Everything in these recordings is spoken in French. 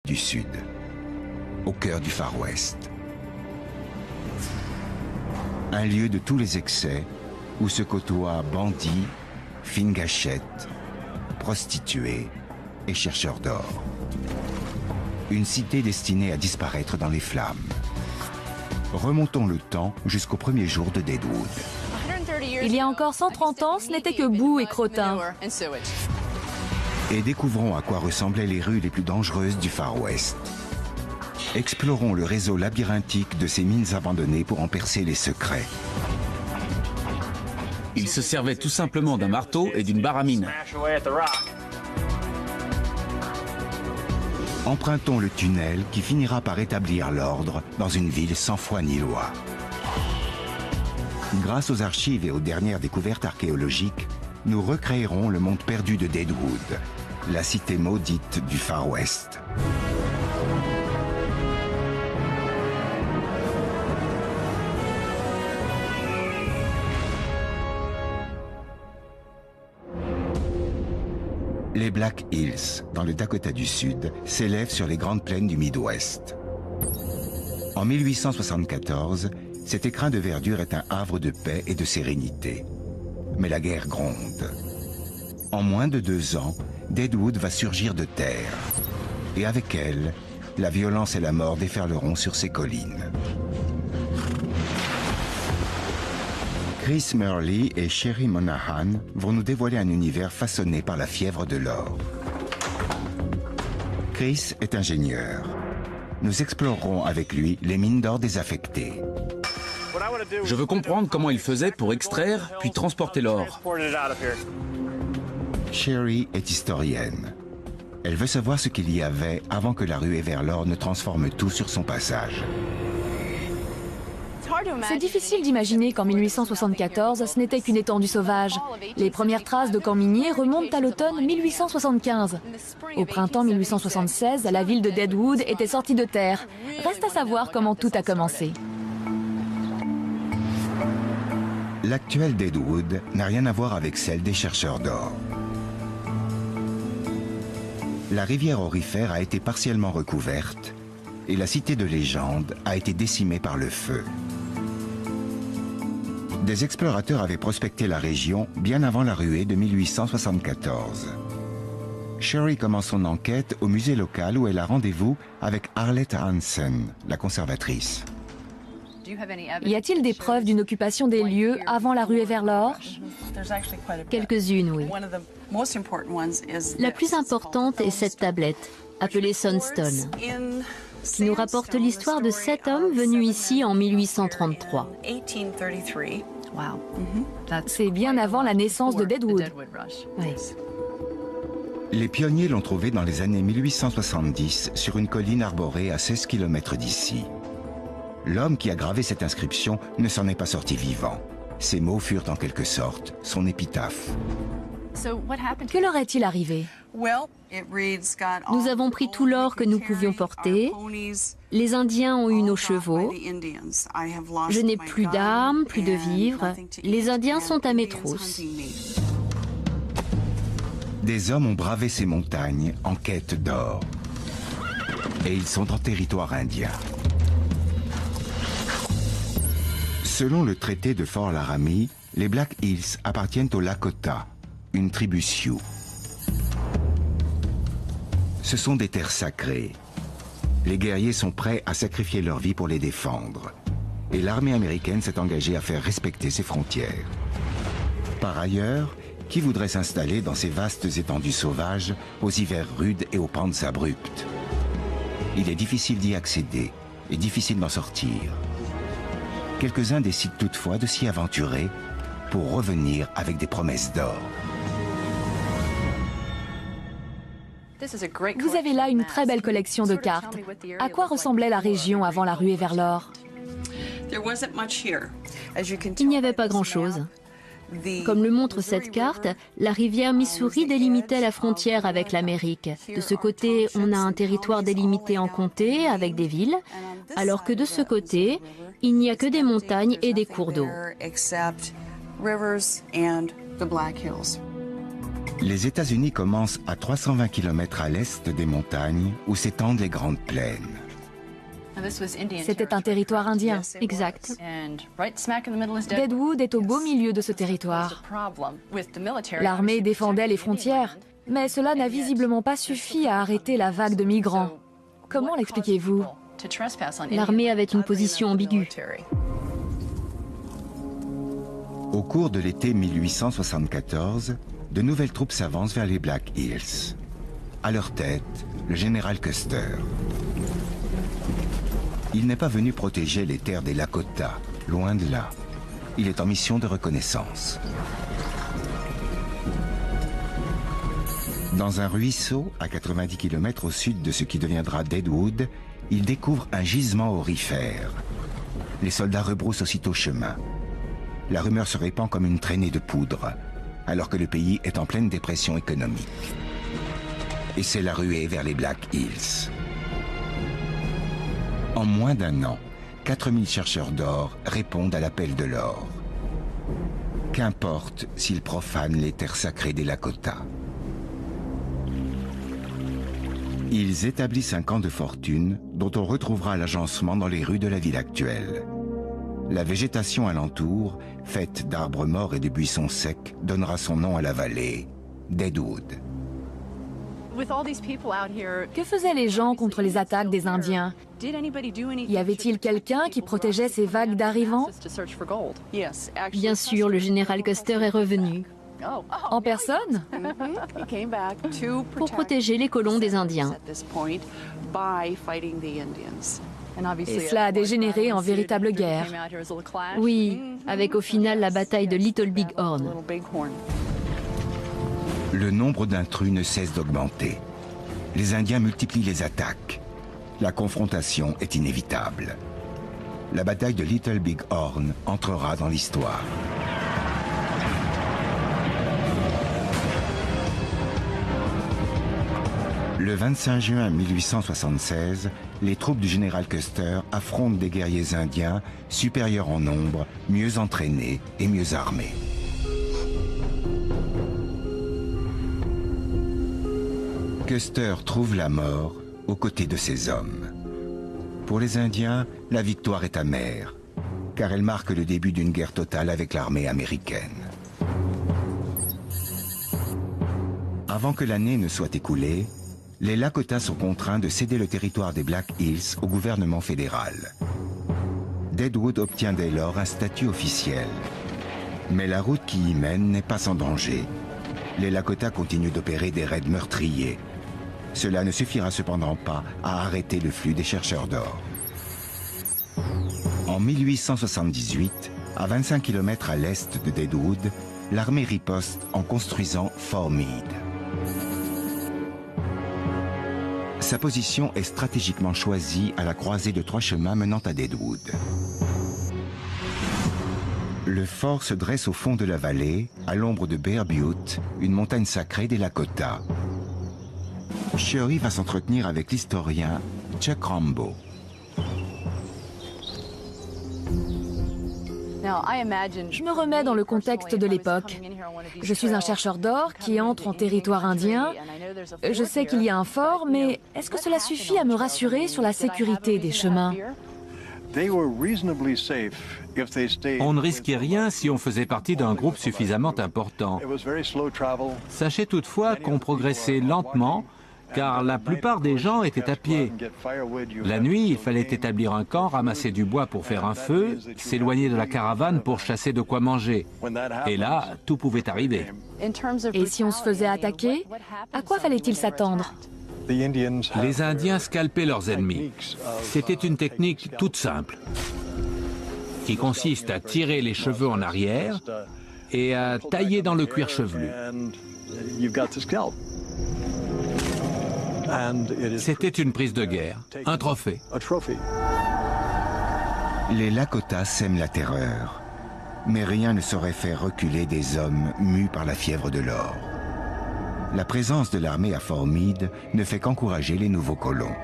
du Sud, au cœur du Far West. Un lieu de tous les excès où se côtoient bandits, fines gâchettes, prostituées et chercheurs d'or. Une cité destinée à disparaître dans les flammes. Remontons le temps jusqu'au premier jour de Deadwood. Il y a encore 130 ans, ce n'était que boue et crottin. Et découvrons à quoi ressemblaient les rues les plus dangereuses du Far West. Explorons le réseau labyrinthique de ces mines abandonnées pour en percer les secrets. Il se servait tout simplement d'un marteau et d'une barre à mine. Empruntons le tunnel qui finira par établir l'ordre dans une ville sans foi ni loi. Grâce aux archives et aux dernières découvertes archéologiques, nous recréerons le monde perdu de Deadwood, la cité maudite du Far West. Les Black Hills, dans le Dakota du Sud, s'élèvent sur les grandes plaines du Midwest. En 1874, cet écrin de verdure est un havre de paix et de sérénité. Mais la guerre gronde. En moins de 2 ans, Deadwood va surgir de terre. Et avec elle, la violence et la mort déferleront sur ces collines. Chris Murley et Sherry Monahan vont nous dévoiler un univers façonné par la fièvre de l'or. Chris est ingénieur. Nous explorerons avec lui les mines d'or désaffectées. Je veux comprendre comment il faisait pour extraire puis transporter l'or. Sherry est historienne. Elle veut savoir ce qu'il y avait avant que la ruée vers l'or ne transforme tout sur son passage. C'est difficile d'imaginer qu'en 1874, ce n'était qu'une étendue sauvage. Les premières traces de camps miniers remontent à l'automne 1875. Au printemps 1876, la ville de Deadwood était sortie de terre. Reste à savoir comment tout a commencé. L'actuelle Deadwood n'a rien à voir avec celle des chercheurs d'or. La rivière aurifère a été partiellement recouverte et la cité de légende a été décimée par le feu. Des explorateurs avaient prospecté la région bien avant la ruée de 1874. Sherry commence son enquête au musée local où elle a rendez-vous avec Arlette Hansen, la conservatrice. Y a-t-il des preuves d'une occupation des lieux avant la ruée vers l'or? Quelques-unes, oui. La plus importante est cette tablette, appelée Sunstone, qui nous rapporte l'histoire de 7 hommes venus ici en 1833. C'est bien avant la naissance de Deadwood. Oui. Les pionniers l'ont trouvé dans les années 1870 sur une colline arborée à 16 km d'ici. L'homme qui a gravé cette inscription ne s'en est pas sorti vivant. Ces mots furent en quelque sorte son épitaphe. Que leur est-il arrivé? Nous avons pris tout l'or que nous pouvions porter. Les Indiens ont eu nos chevaux. Je n'ai plus d'armes, plus de vivres. Les Indiens sont à mes trousses. Des hommes ont bravé ces montagnes en quête d'or. Et ils sont en territoire indien. Selon le traité de Fort Laramie, les Black Hills appartiennent aux Lakota, une tribu Sioux. Ce sont des terres sacrées. Les guerriers sont prêts à sacrifier leur vie pour les défendre. Et l'armée américaine s'est engagée à faire respecter ses frontières. Par ailleurs, qui voudrait s'installer dans ces vastes étendues sauvages, aux hivers rudes et aux pentes abruptes? Il est difficile d'y accéder et difficile d'en sortir. Quelques-uns décident toutefois de s'y aventurer pour revenir avec des promesses d'or. Vous avez là une très belle collection de cartes. À quoi ressemblait la région avant la ruée vers l'or? Il n'y avait pas grand-chose. Comme le montre cette carte, la rivière Missouri délimitait la frontière avec l'Amérique. De ce côté, on a un territoire délimité en comté avec des villes, alors que de ce côté, il n'y a que des montagnes et des cours d'eau. Les États-Unis commencent à 320 km à l'est des montagnes où s'étendent les Grandes Plaines. C'était un territoire indien. Exact. Deadwood est au beau milieu de ce territoire. L'armée défendait les frontières, mais cela n'a visiblement pas suffi à arrêter la vague de migrants. Comment l'expliquez-vous? L'armée avait une position ambiguë. Au cours de l'été 1874, de nouvelles troupes s'avancent vers les Black Hills. À leur tête, le général Custer. Il n'est pas venu protéger les terres des Lakota, loin de là. Il est en mission de reconnaissance. Dans un ruisseau, à 90 km au sud de ce qui deviendra Deadwood, il découvre un gisement aurifère. Les soldats rebroussent aussitôt chemin. La rumeur se répand comme une traînée de poudre, alors que le pays est en pleine dépression économique. Et c'est la ruée vers les Black Hills. En moins d'un an, 4000 chercheurs d'or répondent à l'appel de l'or. Qu'importe s'ils profanent les terres sacrées des Lakota. Ils établissent un camp de fortune dont on retrouvera l'agencement dans les rues de la ville actuelle. La végétation alentour, faite d'arbres morts et de buissons secs, donnera son nom à la vallée, Deadwood. Que faisaient les gens contre les attaques des Indiens? Y avait-il quelqu'un qui protégeait ces vagues d'arrivants? Bien sûr, le général Custer est revenu En personne? pour protéger les colons des Indiens. Et cela a dégénéré en véritable guerre. Oui, avec au final la bataille de Little Big Horn. Le nombre d'intrus ne cesse d'augmenter. Les Indiens multiplient les attaques. La confrontation est inévitable. La bataille de Little Big Horn entrera dans l'histoire. Le 25 juin 1876, les troupes du général Custer affrontent des guerriers indiens supérieurs en nombre, mieux entraînés et mieux armés. Custer trouve la mort aux côtés de ses hommes. Pour les Indiens, la victoire est amère, car elle marque le début d'une guerre totale avec l'armée américaine. Avant que l'année ne soit écoulée, les Lakota sont contraints de céder le territoire des Black Hills au gouvernement fédéral. Deadwood obtient dès lors un statut officiel. Mais la route qui y mène n'est pas sans danger. Les Lakota continuent d'opérer des raids meurtriers. Cela ne suffira cependant pas à arrêter le flux des chercheurs d'or. En 1878, à 25 km à l'est de Deadwood, l'armée riposte en construisant Fort Meade. Sa position est stratégiquement choisie à la croisée de 3 chemins menant à Deadwood. Le fort se dresse au fond de la vallée, à l'ombre de Bear Butte, une montagne sacrée des Lakota. Sherry va s'entretenir avec l'historien Chuck Rambo. Je me remets dans le contexte de l'époque. Je suis un chercheur d'or qui entre en territoire indien. Je sais qu'il y a un fort, mais est-ce que cela suffit à me rassurer sur la sécurité des chemins? On ne risquait rien si on faisait partie d'un groupe suffisamment important. Sachez toutefois qu'on progressait lentement, car la plupart des gens étaient à pied. La nuit, il fallait établir un camp, ramasser du bois pour faire un feu, s'éloigner de la caravane pour chasser de quoi manger. Et là, tout pouvait arriver. Et si on se faisait attaquer, à quoi fallait-il s'attendre? Les Indiens scalpaient leurs ennemis. C'était une technique toute simple, qui consiste à tirer les cheveux en arrière et à tailler dans le cuir chevelu. C'était une prise de guerre, un trophée. Les Lakota sèment la terreur, mais rien ne saurait faire reculer des hommes mus par la fièvre de l'or. La présence de l'armée à Fort Meade ne fait qu'encourager les nouveaux colons.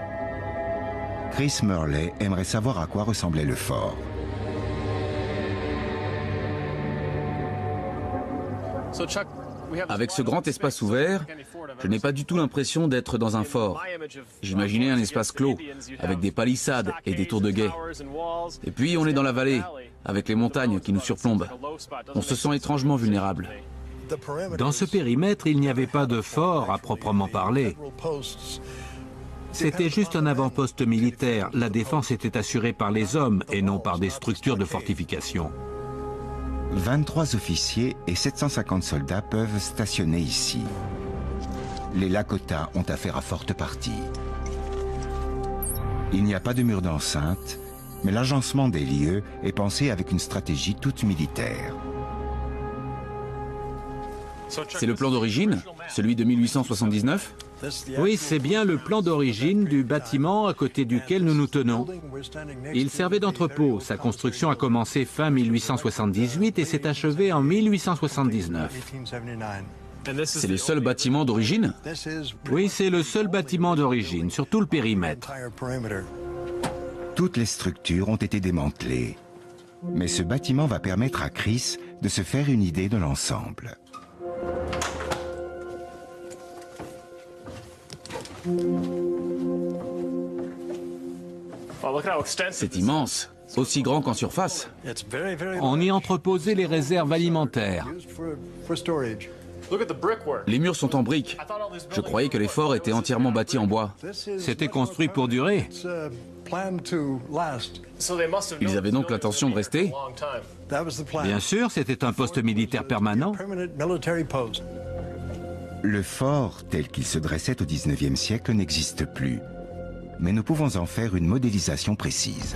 Chris Murley aimerait savoir à quoi ressemblait le fort. Avec ce grand espace ouvert, je n'ai pas du tout l'impression d'être dans un fort. J'imaginais un espace clos, avec des palissades et des tours de guet. Et puis on est dans la vallée, avec les montagnes qui nous surplombent. On se sent étrangement vulnérable. Dans ce périmètre, il n'y avait pas de fort à proprement parler. C'était juste un avant-poste militaire. La défense était assurée par les hommes et non par des structures de fortification. 23 officiers et 750 soldats peuvent stationner ici. Les Lakota ont affaire à forte partie. Il n'y a pas de mur d'enceinte, mais l'agencement des lieux est pensé avec une stratégie toute militaire. C'est le plan d'origine, celui de 1879 ? Oui, c'est bien le plan d'origine du bâtiment à côté duquel nous nous tenons. Il servait d'entrepôt. Sa construction a commencé fin 1878 et s'est achevée en 1879. C'est le seul bâtiment d'origine ? Oui, c'est le seul bâtiment d'origine, sur tout le périmètre. Toutes les structures ont été démantelées. Mais ce bâtiment va permettre à Chris de se faire une idée de l'ensemble. C'est immense, aussi grand qu'en surface. On y entreposait les réserves alimentaires. Les murs sont en briques. Je croyais que les forts étaient entièrement bâtis en bois. C'était construit pour durer. Ils avaient donc l'intention de rester ? Bien sûr, c'était un poste militaire permanent. Le fort, tel qu'il se dressait au XIXe siècle, n'existe plus. Mais nous pouvons en faire une modélisation précise.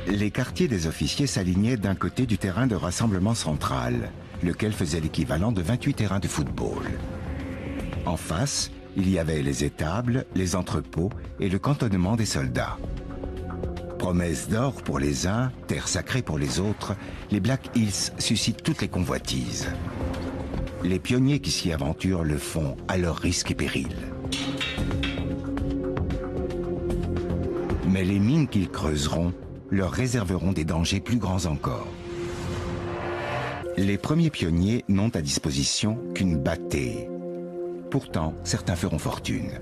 Les quartiers des officiers s'alignaient d'un côté du terrain de rassemblement central, lequel faisait l'équivalent de 28 terrains de football. En face, il y avait les étables, les entrepôts et le cantonnement des soldats. Promesse d'or pour les uns, terre sacrée pour les autres, les Black Hills suscitent toutes les convoitises. Les pionniers qui s'y aventurent le font à leur risque et péril. Mais les mines qu'ils creuseront leur réserveront des dangers plus grands encore. Les premiers pionniers n'ont à disposition qu'une bâtée. Pourtant, certains feront fortune.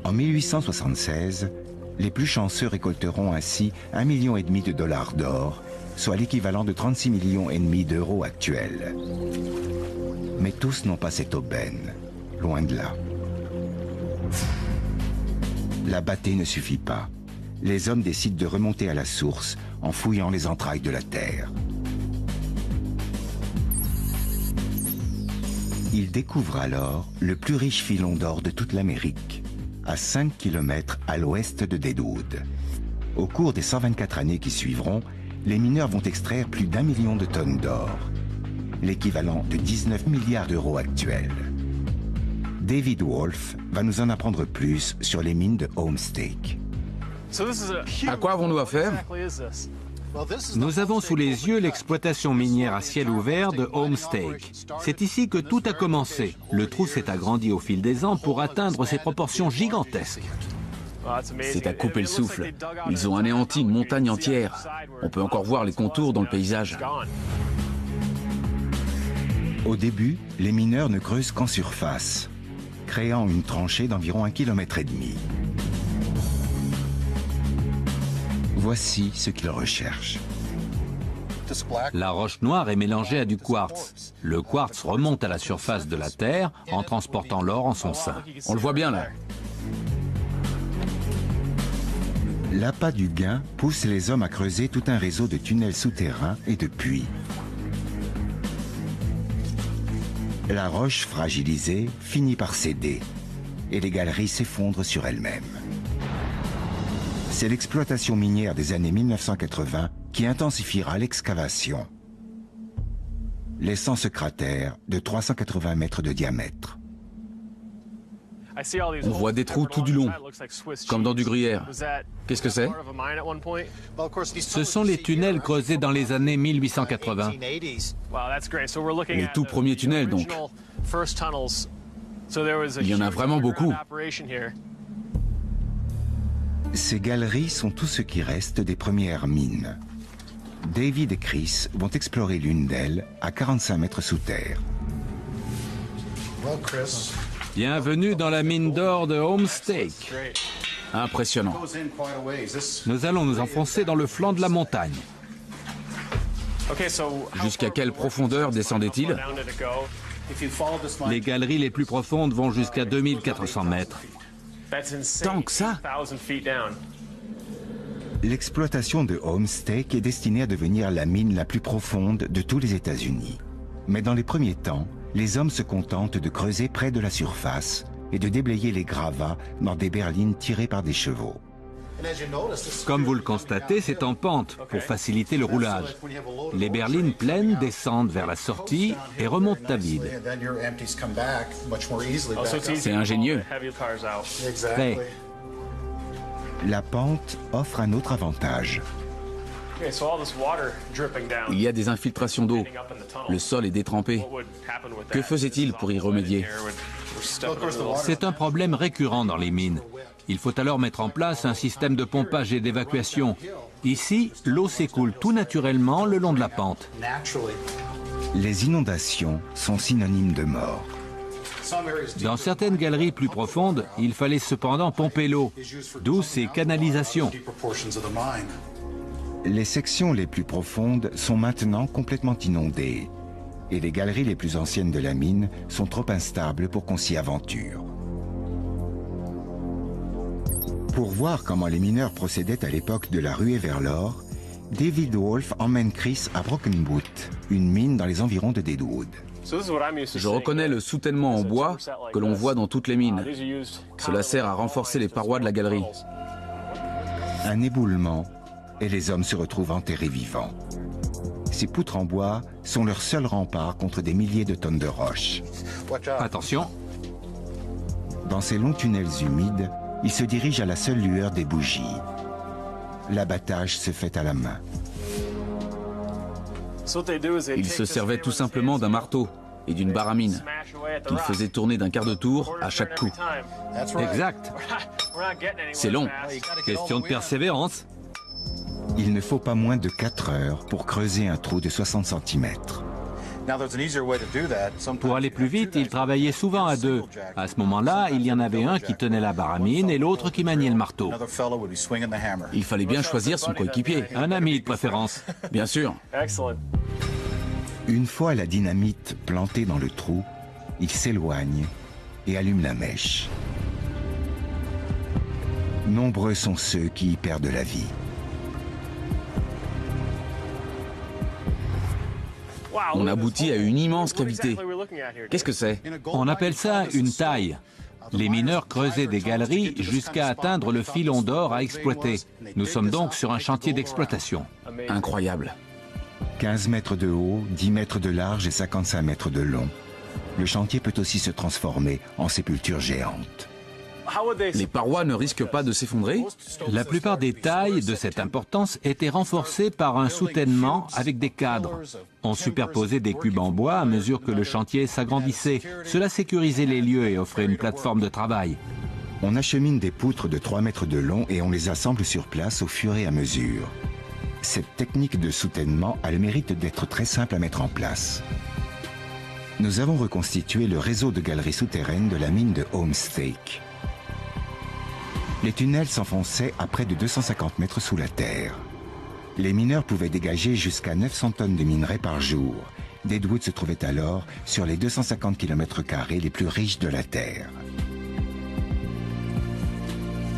En 1876, les plus chanceux récolteront ainsi 1,5 million de dollars d'or, soit l'équivalent de 36,5 millions d'euros actuels. Mais tous n'ont pas cette aubaine, loin de là. La bâtée ne suffit pas. Les hommes décident de remonter à la source en fouillant les entrailles de la terre. Ils découvrent alors le plus riche filon d'or de toute l'Amérique, à 5 km à l'ouest de Deadwood. Au cours des 124 années qui suivront, les mineurs vont extraire plus d'1 million de tonnes d'or, l'équivalent de 19 milliards d'euros actuels. David Wolf va nous en apprendre plus sur les mines de Homestake. À quoi avons-nous affaire ? Nous avons sous les yeux l'exploitation minière à ciel ouvert de Homestake. C'est ici que tout a commencé. Le trou s'est agrandi au fil des ans pour atteindre ses proportions gigantesques. C'est à couper le souffle. Ils ont anéanti une montagne entière. On peut encore voir les contours dans le paysage. Au début, les mineurs ne creusent qu'en surface, créant une tranchée d'environ 1,5 km. Voici ce qu'ils recherchent. La roche noire est mélangée à du quartz. Le quartz remonte à la surface de la Terre en transportant l'or en son sein. On le voit bien là. L'appât du gain pousse les hommes à creuser tout un réseau de tunnels souterrains et de puits. La roche fragilisée finit par céder et les galeries s'effondrent sur elles-mêmes. C'est l'exploitation minière des années 1980 qui intensifiera l'excavation, laissant ce cratère de 380 mètres de diamètre. On voit des trous tout du long, comme dans du gruyère. Qu'est-ce que c'est ? Ce sont les tunnels creusés dans les années 1880. Les tout premiers tunnels, donc. Il y en a vraiment beaucoup. Ces galeries sont tout ce qui reste des premières mines. David et Chris vont explorer l'une d'elles à 45 mètres sous terre. Bienvenue dans la mine d'or de Homestake. Impressionnant. Nous allons nous enfoncer dans le flanc de la montagne. Jusqu'à quelle profondeur descendait-il? Les galeries les plus profondes vont jusqu'à 2400 mètres. Tant que ça? L'exploitation de Homestake est destinée à devenir la mine la plus profonde de tous les États-Unis. Mais dans les premiers temps, les hommes se contentent de creuser près de la surface et de déblayer les gravats dans des berlines tirées par des chevaux. Comme vous le constatez, c'est en pente pour faciliter le roulage. Les berlines pleines descendent vers la sortie et remontent à vide. C'est ingénieux. Prêt. La pente offre un autre avantage. Il y a des infiltrations d'eau. Le sol est détrempé. Que faisait-il pour y remédier? C'est un problème récurrent dans les mines. Il faut alors mettre en place un système de pompage et d'évacuation. Ici, l'eau s'écoule tout naturellement le long de la pente. Les inondations sont synonymes de mort. Dans certaines galeries plus profondes, il fallait cependant pomper l'eau, d'où ces canalisations. Les sections les plus profondes sont maintenant complètement inondées et les galeries les plus anciennes de la mine sont trop instables pour qu'on s'y aventure. Pour voir comment les mineurs procédaient à l'époque de la ruée vers l'or, David Wolf emmène Chris à Broken Boot, une mine dans les environs de Deadwood. Je reconnais le soutènement en bois que l'on voit dans toutes les mines. Cela sert à renforcer les parois de la galerie. Un éboulement et les hommes se retrouvent enterrés vivants. Ces poutres en bois sont leur seul rempart contre des milliers de tonnes de roches. Attention, Dans ces longs tunnels humides, ils se dirigent à la seule lueur des bougies. L'abattage se fait à la main. Ils se servaient tout simplement d'un marteau et d'une barre à mine qu'ils faisaient tourner d'un quart de tour à chaque coup. exact. C'est long. Question de persévérance. Il ne faut pas moins de 4 heures pour creuser un trou de 60 cm. Pour aller plus vite, ils travaillaient souvent à deux. À ce moment-là, il y en avait un qui tenait la barre à mine et l'autre qui maniait le marteau. Il fallait bien choisir son coéquipier. Un ami de préférence. Bien sûr. Une fois la dynamite plantée dans le trou, il s'éloigne et allume la mèche. Nombreux sont ceux qui y perdent la vie. On aboutit à une immense cavité. Qu'est-ce que c'est? On appelle ça une taille. Les mineurs creusaient des galeries jusqu'à atteindre le filon d'or à exploiter. Nous sommes donc sur un chantier d'exploitation. Incroyable. 15 mètres de haut, 10 mètres de large et 55 mètres de long. Le chantier peut aussi se transformer en sépulture géante. Les parois ne risquent pas de s'effondrer? La plupart des tailles de cette importance étaient renforcées par un soutènement avec des cadres. On superposait des cubes en bois à mesure que le chantier s'agrandissait. Cela sécurisait les lieux et offrait une plateforme de travail. On achemine des poutres de 3 mètres de long et on les assemble sur place au fur et à mesure. Cette technique de soutènement a le mérite d'être très simple à mettre en place. Nous avons reconstitué le réseau de galeries souterraines de la mine de Homestake. Les tunnels s'enfonçaient à près de 250 mètres sous la terre. Les mineurs pouvaient dégager jusqu'à 900 tonnes de minerais par jour. Deadwood se trouvait alors sur les 250 km² les plus riches de la Terre.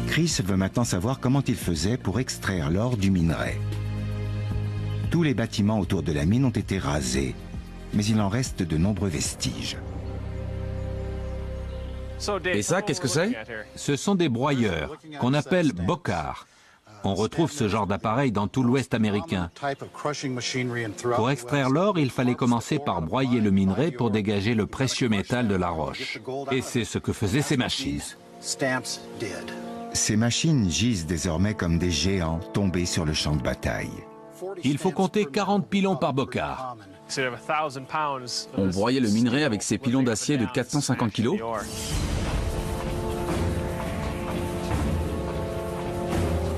Chris veut maintenant savoir comment il faisait pour extraire l'or du minerai. Tous les bâtiments autour de la mine ont été rasés, mais il en reste de nombreux vestiges. Et ça, qu'est-ce que c'est? Ce sont des broyeurs, qu'on appelle bocards. On retrouve ce genre d'appareil dans tout l'Ouest américain. Pour extraire l'or, il fallait commencer par broyer le minerai pour dégager le précieux métal de la roche. Et c'est ce que faisaient ces machines. Ces machines gisent désormais comme des géants tombés sur le champ de bataille. Il faut compter 40 pilons par bocard. On broyait le minerai avec ces pilons d'acier de 450 kg.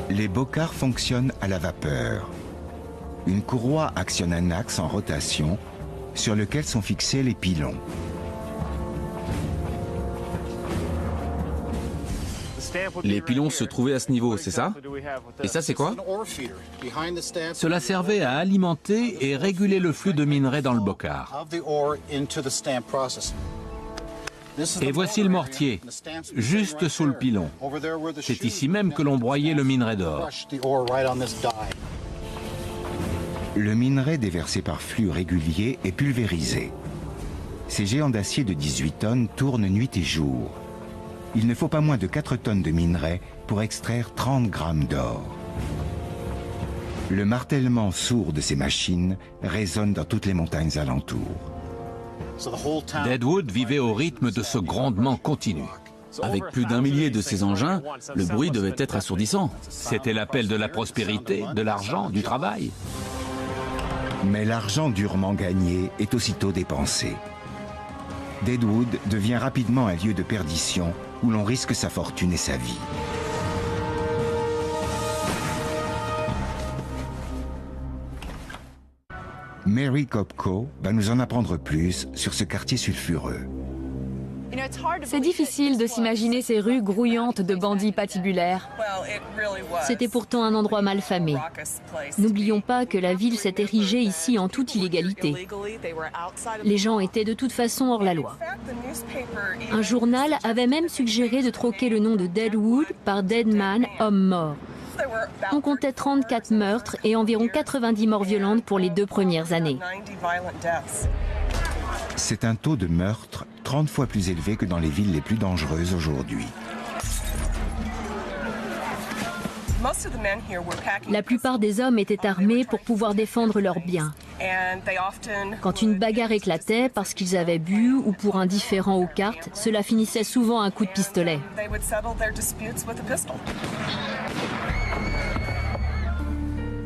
Les bocards fonctionnent à la vapeur. Une courroie actionne un axe en rotation sur lequel sont fixés les pilons. Les pilons se trouvaient à ce niveau, c'est ça? Et ça, c'est quoi? Cela servait à alimenter et réguler le flux de minerai dans le bocard. Et voici le mortier, juste sous le pilon. C'est ici même que l'on broyait le minerai d'or. Le minerai déversé par flux régulier est pulvérisé. Ces géants d'acier de 18 tonnes tournent nuit et jour. Il ne faut pas moins de 4 tonnes de minerai pour extraire 30 grammes d'or. Le martèlement sourd de ces machines résonne dans toutes les montagnes alentours. Deadwood vivait au rythme de ce grondement continu. Avec plus d'1 millier de ces engins, le bruit devait être assourdissant. C'était l'appel de la prospérité, de l'argent, du travail. Mais l'argent durement gagné est aussitôt dépensé. Deadwood devient rapidement un lieu de perdition où l'on risque sa fortune et sa vie. Mary Kopko va nous en apprendre plus sur ce quartier sulfureux. C'est difficile de s'imaginer ces rues grouillantes de bandits patibulaires. C'était pourtant un endroit malfamé. N'oublions pas que la ville s'est érigée ici en toute illégalité. Les gens étaient de toute façon hors la loi. Un journal avait même suggéré de troquer le nom de Deadwood par Deadman, homme mort. On comptait 34 meurtres et environ 90 morts violentes pour les 2 premières années. C'est un taux de meurtre 30 fois plus élevé que dans les villes les plus dangereuses aujourd'hui. La plupart des hommes étaient armés pour pouvoir défendre leurs biens. Quand une bagarre éclatait parce qu'ils avaient bu ou pour un différend aux cartes, cela finissait souvent à un coup de pistolet.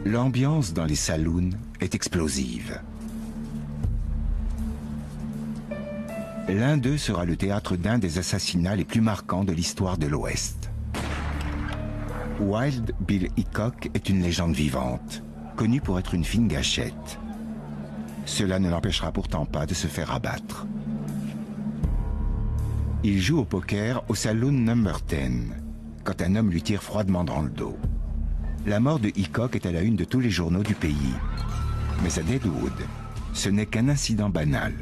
L'ambiance dans les saloons est explosive. L'un d'eux sera le théâtre d'un des assassinats les plus marquants de l'histoire de l'Ouest. Wild Bill Hickok est une légende vivante, connue pour être une fine gâchette. Cela ne l'empêchera pourtant pas de se faire abattre. Il joue au poker au saloon Number 10, quand un homme lui tire froidement dans le dos. La mort de Hickok est à la une de tous les journaux du pays. Mais à Deadwood, ce n'est qu'un incident banal.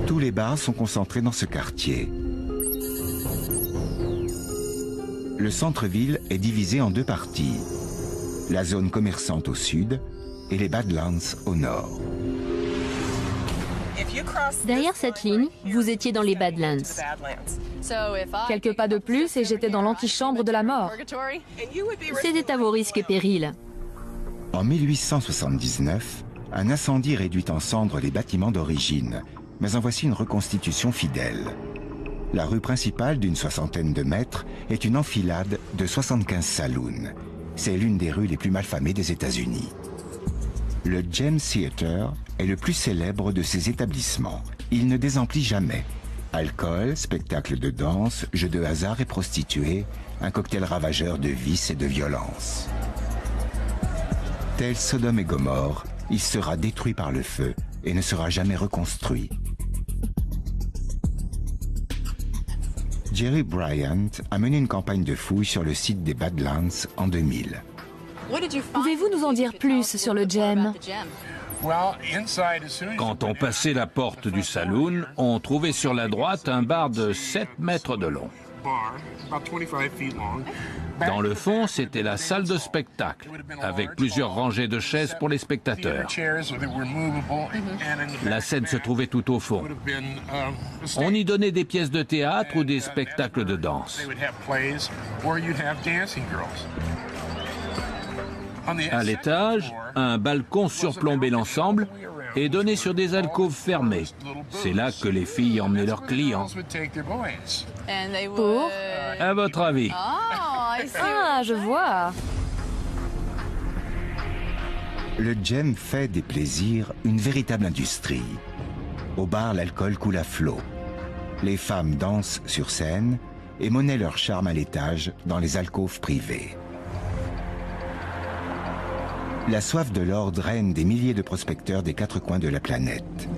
Tous les bars sont concentrés dans ce quartier. Le centre-ville est divisé en 2 parties. La zone commerçante au sud et les Badlands au nord. Derrière cette ligne, vous étiez dans les Badlands. Quelques pas de plus et j'étais dans l'antichambre de la mort. C'était à vos risques et périls. En 1879, un incendie réduit en cendres les bâtiments d'origine, mais en voici une reconstitution fidèle. La rue principale d'une 60aine de mètres est une enfilade de 75 saloons. C'est l'une des rues les plus malfamées des États-Unis. Le Gem Theater est le plus célèbre de ces établissements. Il ne désemplit jamais. Alcool, spectacles de danse, jeux de hasard et prostituées, un cocktail ravageur de vices et de violence. Tel Sodome et Gomorrhe, il sera détruit par le feu et ne sera jamais reconstruit. Jerry Bryant a mené une campagne de fouilles sur le site des Badlands en 2000. Pouvez-vous nous en dire plus sur le Gem? Quand on passait la porte du saloon, on trouvait sur la droite un bar de 7 mètres de long. Dans le fond, c'était la salle de spectacle, avec plusieurs rangées de chaises pour les spectateurs. La scène se trouvait tout au fond. On y donnait des pièces de théâtre ou des spectacles de danse. À l'étage, un balcon surplombait l'ensemble et donnait sur des alcôves fermées. C'est là que les filles emmenaient leurs clients. Pour? À votre avis? Ah, je vois. Le Gem fait des plaisirs une véritable industrie. Au bar, l'alcool coule à flot. Les femmes dansent sur scène et monnaient leur charme à l'étage dans les alcôves privées. La soif de l'or draine des milliers de prospecteurs des quatre coins de la planète.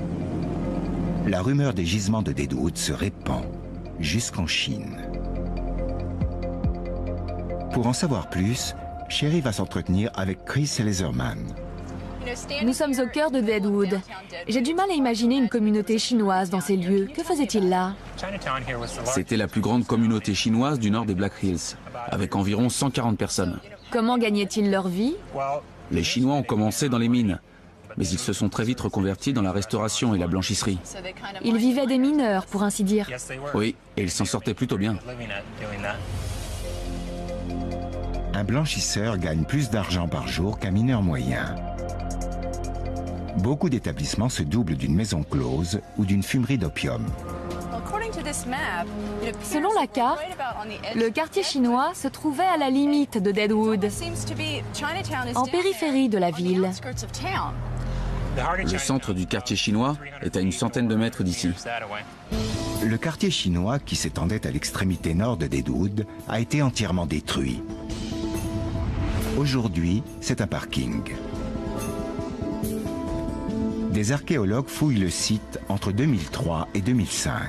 La rumeur des gisements de Deadwood se répand jusqu'en Chine. Pour en savoir plus, Sherry va s'entretenir avec Chris Leatherman. Nous sommes au cœur de Deadwood. J'ai du mal à imaginer une communauté chinoise dans ces lieux. Que faisait-il là? C'était la plus grande communauté chinoise du nord des Black Hills, avec environ 140 personnes. Comment gagnaient-ils leur vie? Les Chinois ont commencé dans les mines, mais ils se sont très vite reconvertis dans la restauration et la blanchisserie. Ils vivaient des mineurs, pour ainsi dire. Oui, et ils s'en sortaient plutôt bien. Un blanchisseur gagne plus d'argent par jour qu'un mineur moyen. Beaucoup d'établissements se doublent d'une maison close ou d'une fumerie d'opium. Selon la carte, le quartier chinois se trouvait à la limite de Deadwood, en périphérie de la ville. Le centre du quartier chinois est à une centaine de mètres d'ici. Le quartier chinois, qui s'étendait à l'extrémité nord de Deadwood, a été entièrement détruit. Aujourd'hui, c'est un parking. Des archéologues fouillent le site entre 2003 et 2005.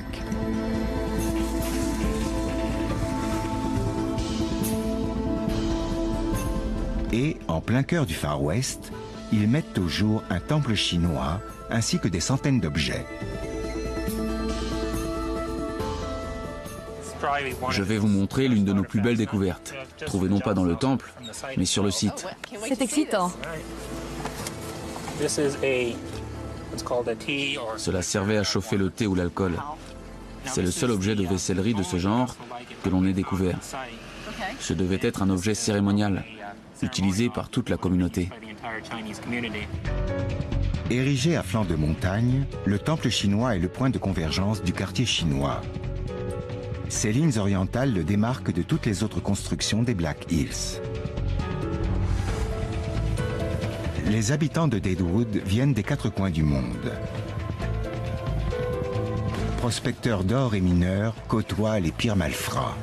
Et, en plein cœur du Far West, ils mettent au jour un temple chinois ainsi que des centaines d'objets. Je vais vous montrer l'une de nos plus belles découvertes, trouvée non pas dans le temple, mais sur le site. C'est excitant. Cela servait à chauffer le thé ou l'alcool. C'est le seul objet de vaissellerie de ce genre que l'on ait découvert. Ce devait être un objet cérémonial, utilisé par toute la communauté. Érigé à flanc de montagne, le temple chinois est le point de convergence du quartier chinois. Ces lignes orientales le démarquent de toutes les autres constructions des Black Hills. Les habitants de Deadwood viennent des quatre coins du monde. Prospecteurs d'or et mineurs côtoient les pires malfrats.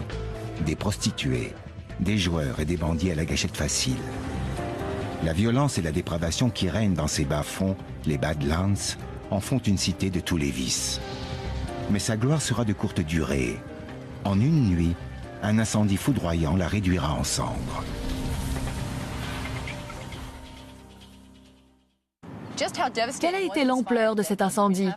Des prostituées, des joueurs et des bandits à la gâchette facile. La violence et la dépravation qui règnent dans ces bas-fonds, les Badlands, en font une cité de tous les vices. Mais sa gloire sera de courte durée. En une nuit, un incendie foudroyant la réduira en cendres. Quelle a été l'ampleur de cet incendie?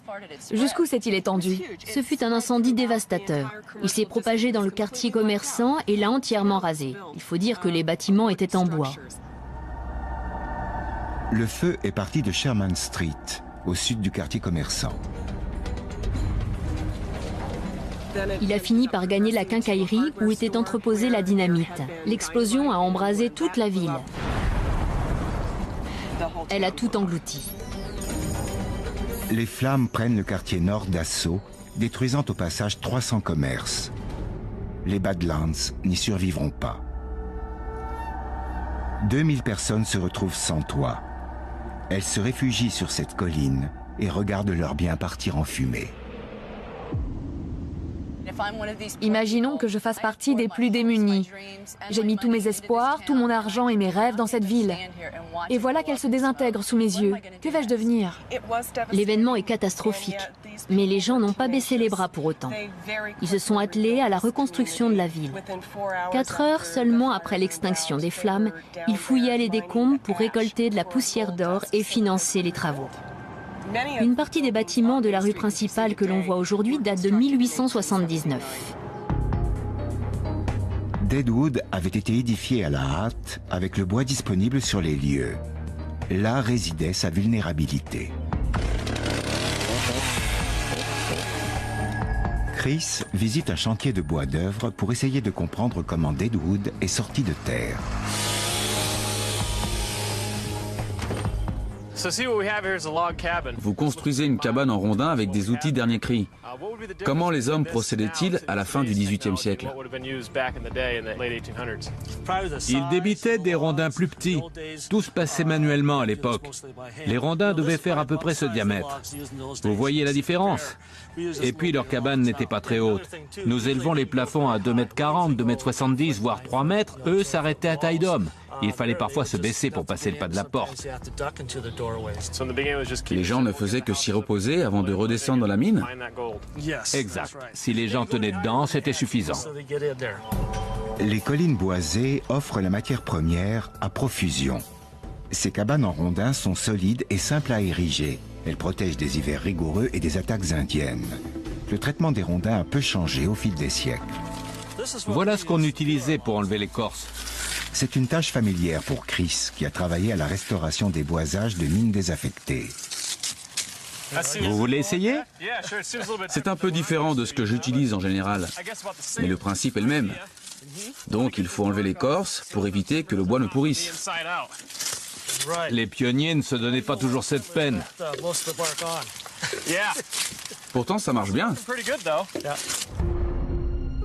Jusqu'où s'est-il étendu? Ce fut un incendie dévastateur. Il s'est propagé dans le quartier commerçant et l'a entièrement rasé. Il faut dire que les bâtiments étaient en bois. Le feu est parti de Sherman Street, au sud du quartier commerçant. Il a fini par gagner la quincaillerie où était entreposée la dynamite. L'explosion a embrasé toute la ville. Elle a tout englouti. Les flammes prennent le quartier nord d'assaut, détruisant au passage 300 commerces. Les Badlands n'y survivront pas. 2000 personnes se retrouvent sans toit. Elles se réfugient sur cette colline et regardent leurs biens partir en fumée. Imaginons que je fasse partie des plus démunis. J'ai mis tous mes espoirs, tout mon argent et mes rêves dans cette ville. Et voilà qu'elle se désintègre sous mes yeux. Que vais-je devenir? L'événement est catastrophique, mais les gens n'ont pas baissé les bras pour autant. Ils se sont attelés à la reconstruction de la ville. 4 heures seulement après l'extinction des flammes, ils fouillaient les décombres pour récolter de la poussière d'or et financer les travaux. Une partie des bâtiments de la rue principale que l'on voit aujourd'hui date de 1879. Deadwood avait été édifié à la hâte avec le bois disponible sur les lieux. Là résidait sa vulnérabilité. Chris visite un chantier de bois d'œuvre pour essayer de comprendre comment Deadwood est sorti de terre. Vous construisez une cabane en rondin avec des outils dernier cri. Comment les hommes procédaient-ils à la fin du XVIIIe siècle? Ils débitaient des rondins plus petits. Tout se passait manuellement à l'époque. Les rondins devaient faire à peu près ce diamètre. Vous voyez la différence? Et puis leur cabane n'était pas très haute. Nous élevons les plafonds à 2,40 m, 2,70 m, voire 3 mètres. Eux s'arrêtaient à taille d'homme. Il fallait parfois se baisser pour passer le pas de la porte. Les gens ne faisaient que s'y reposer avant de redescendre dans la mine? Exact. Si les gens tenaient dedans, c'était suffisant. Les collines boisées offrent la matière première à profusion. Ces cabanes en rondins sont solides et simples à ériger. Elles protègent des hivers rigoureux et des attaques indiennes. Le traitement des rondins a peu changé au fil des siècles. Voilà ce qu'on utilisait pour enlever l'écorce. C'est une tâche familière pour Chris, qui a travaillé à la restauration des boisages de mines désaffectées. Vous voulez essayer? C'est un peu différent de ce que j'utilise en général, mais le principe est le même. Donc il faut enlever l'écorce pour éviter que le bois ne pourrisse. Les pionniers ne se donnaient pas toujours cette peine. Pourtant ça marche bien.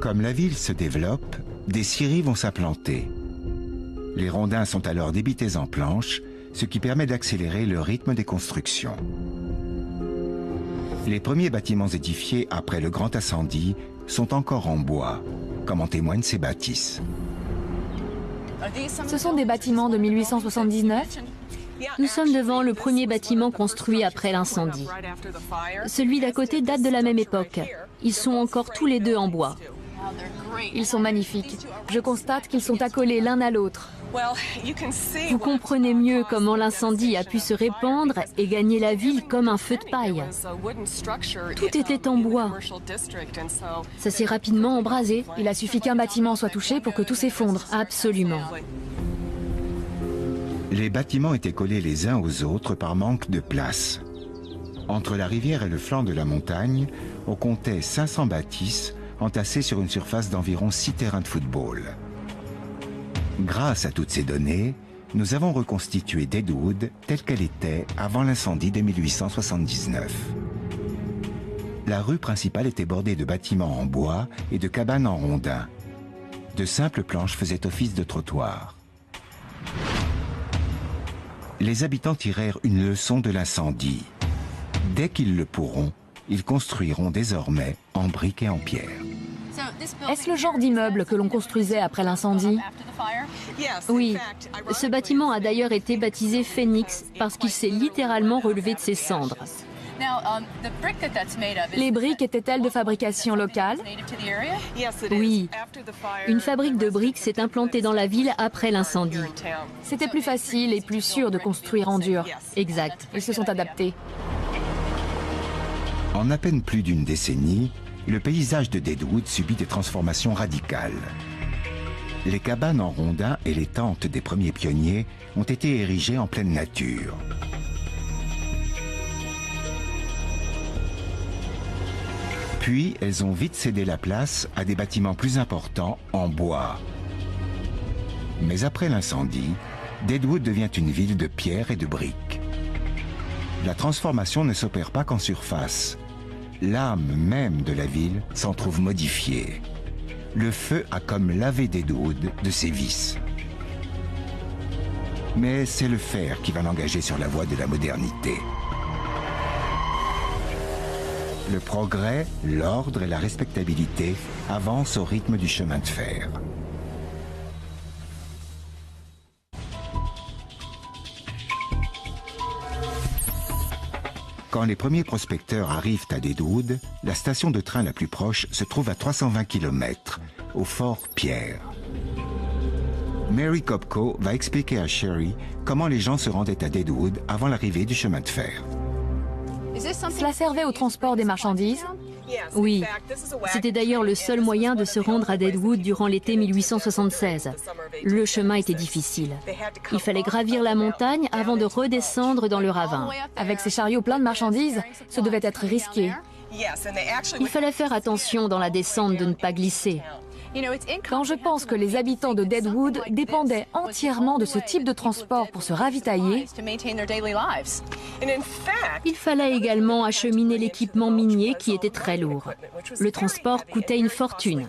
Comme la ville se développe, des scieries vont s'implanter. Les rondins sont alors débités en planches, ce qui permet d'accélérer le rythme des constructions. Les premiers bâtiments édifiés après le grand incendie sont encore en bois, comme en témoignent ces bâtisses. Ce sont des bâtiments de 1879. Nous sommes devant le premier bâtiment construit après l'incendie. Celui d'à côté date de la même époque. Ils sont encore tous les deux en bois. Ils sont magnifiques. Je constate qu'ils sont accolés l'un à l'autre. Vous comprenez mieux comment l'incendie a pu se répandre et gagner la ville comme un feu de paille. Tout était en bois. Ça s'est rapidement embrasé. Il a suffi qu'un bâtiment soit touché pour que tout s'effondre. Absolument. Les bâtiments étaient collés les uns aux autres par manque de place. Entre la rivière et le flanc de la montagne, on comptait 500 bâtisses entassées sur une surface d'environ 6 terrains de football. Grâce à toutes ces données, nous avons reconstitué Deadwood telle qu'elle était avant l'incendie de 1879. La rue principale était bordée de bâtiments en bois et de cabanes en rondins. De simples planches faisaient office de trottoir. Les habitants tirèrent une leçon de l'incendie. Dès qu'ils le pourront, ils construiront désormais en briques et en pierre. Est-ce le genre d'immeuble que l'on construisait après l'incendie? Oui. Ce bâtiment a d'ailleurs été baptisé Phoenix parce qu'il s'est littéralement relevé de ses cendres. Les briques étaient-elles de fabrication locale? Oui. Une fabrique de briques s'est implantée dans la ville après l'incendie. C'était plus facile et plus sûr de construire en dur. Exact. Ils se sont adaptés. En à peine plus d'une décennie, le paysage de Deadwood subit des transformations radicales. Les cabanes en rondins et les tentes des premiers pionniers ont été érigées en pleine nature. Puis, elles ont vite cédé la place à des bâtiments plus importants en bois. Mais après l'incendie, Deadwood devient une ville de pierre et de briques. La transformation ne s'opère pas qu'en surface. L'âme même de la ville s'en trouve modifiée. Le feu a comme lavé Deadwood de ses vices. Mais c'est le fer qui va l'engager sur la voie de la modernité. Le progrès, l'ordre et la respectabilité avancent au rythme du chemin de fer. Quand les premiers prospecteurs arrivent à Deadwood, la station de train la plus proche se trouve à 320 km, au fort Pierre. Mary Kopko va expliquer à Sherry comment les gens se rendaient à Deadwood avant l'arrivée du chemin de fer. Cela servait au transport des marchandises? Oui. C'était d'ailleurs le seul moyen de se rendre à Deadwood durant l'été 1876. Le chemin était difficile. Il fallait gravir la montagne avant de redescendre dans le ravin. Avec ces chariots pleins de marchandises, ce devait être risqué. Il fallait faire attention dans la descente de ne pas glisser. Quand je pense que les habitants de Deadwood dépendaient entièrement de ce type de transport pour se ravitailler, il fallait également acheminer l'équipement minier qui était très lourd. Le transport coûtait une fortune.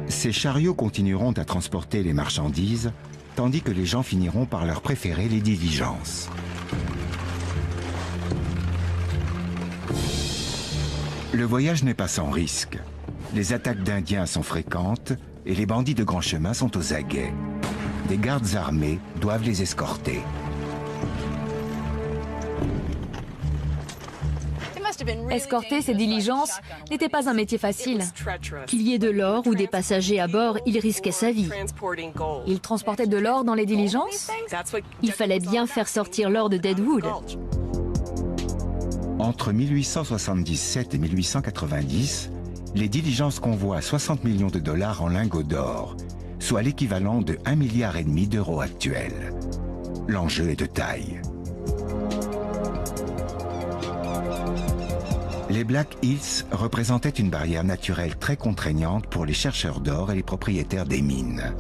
Ces chariots continueront à transporter les marchandises, tandis que les gens finiront par leur préférer les diligences. Le voyage n'est pas sans risque. Les attaques d'Indiens sont fréquentes et les bandits de grand chemin sont aux aguets. des gardes armés doivent les escorter. Escorter ces diligences n'était pas un métier facile. Qu'il y ait de l'or ou des passagers à bord, il risquait sa vie. Ils transportaient de l'or dans les diligences? Il fallait bien faire sortir l'or de Deadwood. Entre 1877 et 1890, les diligences convoient 60 millions de dollars en lingots d'or, soit l'équivalent de 1,5 milliard d'euros actuels. L'enjeu est de taille. Les Black Hills représentaient une barrière naturelle très contraignante pour les chercheurs d'or et les propriétaires des mines.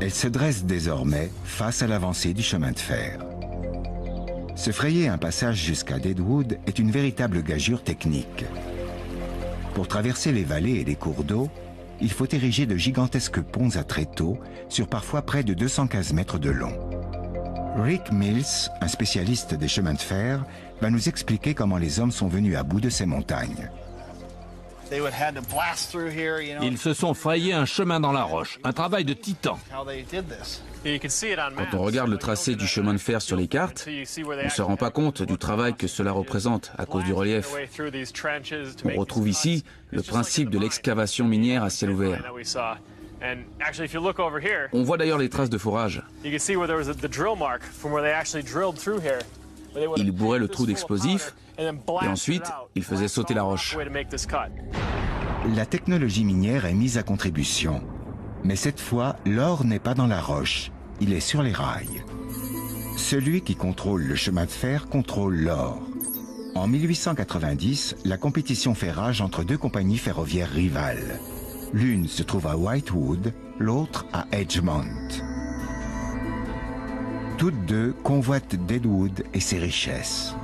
Elles se dressent désormais face à l'avancée du chemin de fer. Se frayer un passage jusqu'à Deadwood est une véritable gageure technique. Pour traverser les vallées et les cours d'eau, il faut ériger de gigantesques ponts à tréteaux sur parfois près de 215 mètres de long. Rick Mills, un spécialiste des chemins de fer, va nous expliquer comment les hommes sont venus à bout de ces montagnes. Ils se sont frayés un chemin dans la roche, un travail de titan. Quand on regarde le tracé du chemin de fer sur les cartes, on ne se rend pas compte du travail que cela représente à cause du relief. On retrouve ici le principe de l'excavation minière à ciel ouvert. On voit d'ailleurs les traces de forage. Ils bourraient le trou d'explosifs et ensuite ils faisaient sauter la roche. La technologie minière est mise à contribution. Mais cette fois, l'or n'est pas dans la roche, il est sur les rails. Celui qui contrôle le chemin de fer contrôle l'or. En 1890, la compétition fait rage entre deux compagnies ferroviaires rivales. L'une se trouve à Whitewood, l'autre à Edgemont. Toutes deux convoitent Deadwood et ses richesses.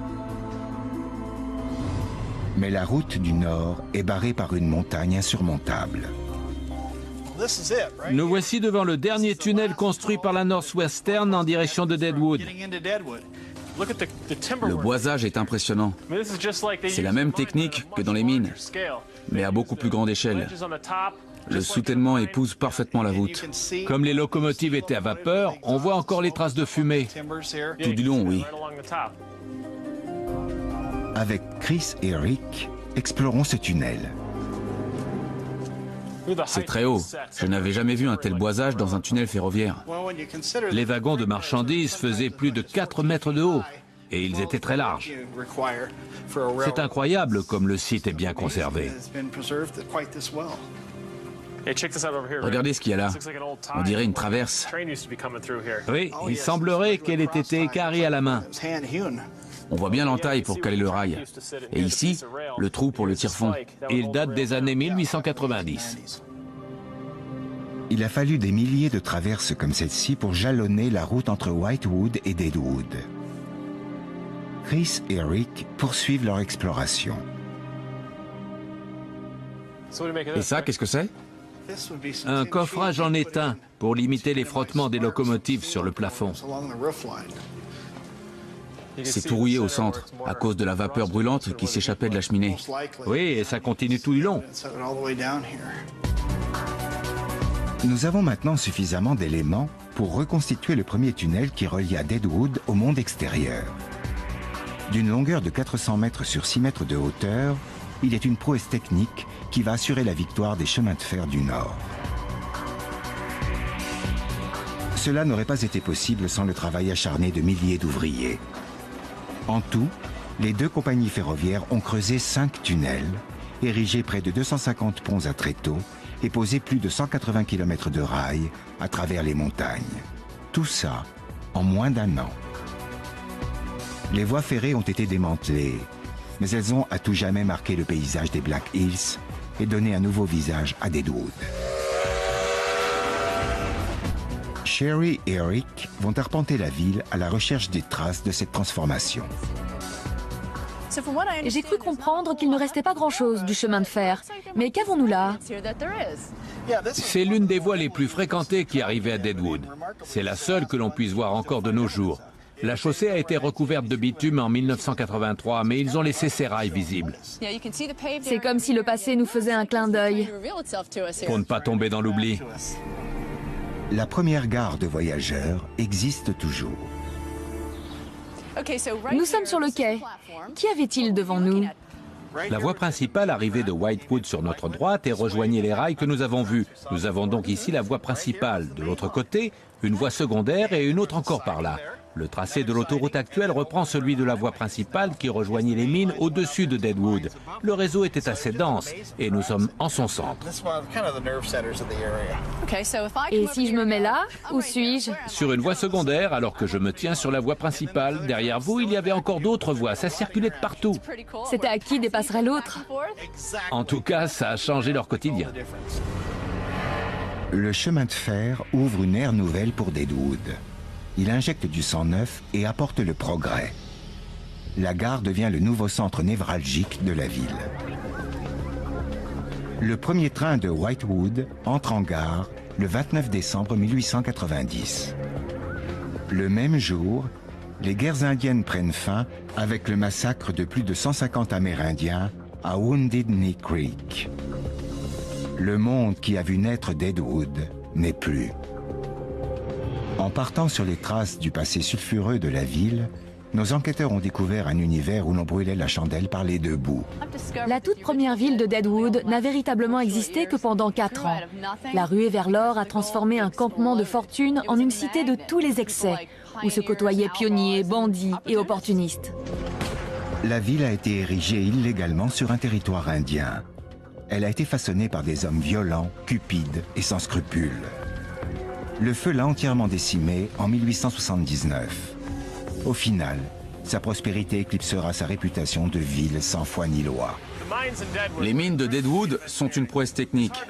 Mais la route du Nord est barrée par une montagne insurmontable. Nous voici devant le dernier tunnel construit par la Northwestern en direction de Deadwood. Le boisage est impressionnant. C'est la même technique que dans les mines, mais à beaucoup plus grande échelle. Le soutènement épouse parfaitement la voûte. Comme les locomotives étaient à vapeur, on voit encore les traces de fumée. Tout du long, oui. Avec Chris et Rick, explorons ce tunnel. C'est très haut. Je n'avais jamais vu un tel boisage dans un tunnel ferroviaire. Les wagons de marchandises faisaient plus de 4 mètres de haut et ils étaient très larges. C'est incroyable comme le site est bien conservé. Regardez ce qu'il y a là. On dirait une traverse. Oui, il semblerait qu'elle ait été équarrie à la main. On voit bien l'entaille pour caler le rail. Et ici, le trou pour le tire-fond. Il date des années 1890. Il a fallu des milliers de traverses comme celle-ci pour jalonner la route entre Whitewood et Deadwood. Chris et Rick poursuivent leur exploration. Et ça, qu'est-ce que c'est? Un coffrage en étain pour limiter les frottements des locomotives sur le plafond. C'est tout rouillé au centre, à cause de la vapeur brûlante qui s'échappait de la cheminée. Oui, et ça continue tout du long. Nous avons maintenant suffisamment d'éléments pour reconstituer le premier tunnel qui relia Deadwood au monde extérieur. D'une longueur de 400 mètres sur 6 mètres de hauteur, il est une prouesse technique qui va assurer la victoire des chemins de fer du Nord. Cela n'aurait pas été possible sans le travail acharné de milliers d'ouvriers. En tout, les deux compagnies ferroviaires ont creusé 5 tunnels, érigé près de 250 ponts à tréteaux et posé plus de 180 km de rails à travers les montagnes. Tout ça en moins d'1 an. Les voies ferrées ont été démantelées, mais elles ont à tout jamais marqué le paysage des Black Hills et donné un nouveau visage à Deadwood. Sherry et Rick vont arpenter la ville à la recherche des traces de cette transformation. J'ai cru comprendre qu'il ne restait pas grand-chose du chemin de fer. Mais qu'avons-nous là? C'est l'une des voies les plus fréquentées qui arrivait à Deadwood. C'est la seule que l'on puisse voir encore de nos jours. La chaussée a été recouverte de bitume en 1983, mais ils ont laissé ses rails visibles. C'est comme si le passé nous faisait un clin d'œil. Pour ne pas tomber dans l'oubli. La première gare de voyageurs existe toujours. Nous sommes sur le quai. Qu'y avait-il devant nous? La voie principale arrivait de Whitewood sur notre droite et rejoignait les rails que nous avons vus. Nous avons donc ici la voie principale. De l'autre côté, une voie secondaire et une autre encore par là. Le tracé de l'autoroute actuelle reprend celui de la voie principale qui rejoignait les mines au-dessus de Deadwood. Le réseau était assez dense et nous sommes en son centre. Et si je me mets là, où suis-je? Sur une voie secondaire, alors que je me tiens sur la voie principale. Derrière vous, il y avait encore d'autres voies. Ça circulait de partout. C'était à qui dépasserait l'autre? En tout cas, ça a changé leur quotidien. Le chemin de fer ouvre une ère nouvelle pour Deadwood. Il injecte du sang neuf et apporte le progrès. La gare devient le nouveau centre névralgique de la ville. Le premier train de Whitewood entre en gare le 29 décembre 1890. Le même jour, les guerres indiennes prennent fin avec le massacre de plus de 150 Amérindiens à Wounded Knee Creek. Le monde qui a vu naître Deadwood n'est plus. En partant sur les traces du passé sulfureux de la ville, nos enquêteurs ont découvert un univers où l'on brûlait la chandelle par les deux bouts. La toute première ville de Deadwood n'a véritablement existé que pendant 4 ans. La ruée vers l'or a transformé un campement de fortune en une cité de tous les excès, où se côtoyaient pionniers, bandits et opportunistes. La ville a été érigée illégalement sur un territoire indien. Elle a été façonnée par des hommes violents, cupides et sans scrupules. Le feu l'a entièrement décimée en 1879. Au final, sa prospérité éclipsera sa réputation de ville sans foi ni loi. Les mines de Deadwood sont une prouesse technique,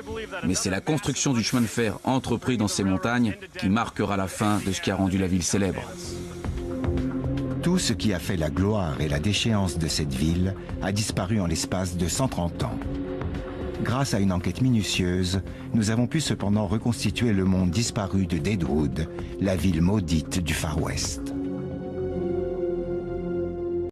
mais c'est la construction du chemin de fer entrepris dans ces montagnes qui marquera la fin de ce qui a rendu la ville célèbre. Tout ce qui a fait la gloire et la déchéance de cette ville a disparu en l'espace de 130 ans. Grâce à une enquête minutieuse, nous avons pu cependant reconstituer le monde disparu de Deadwood, la ville maudite du Far West.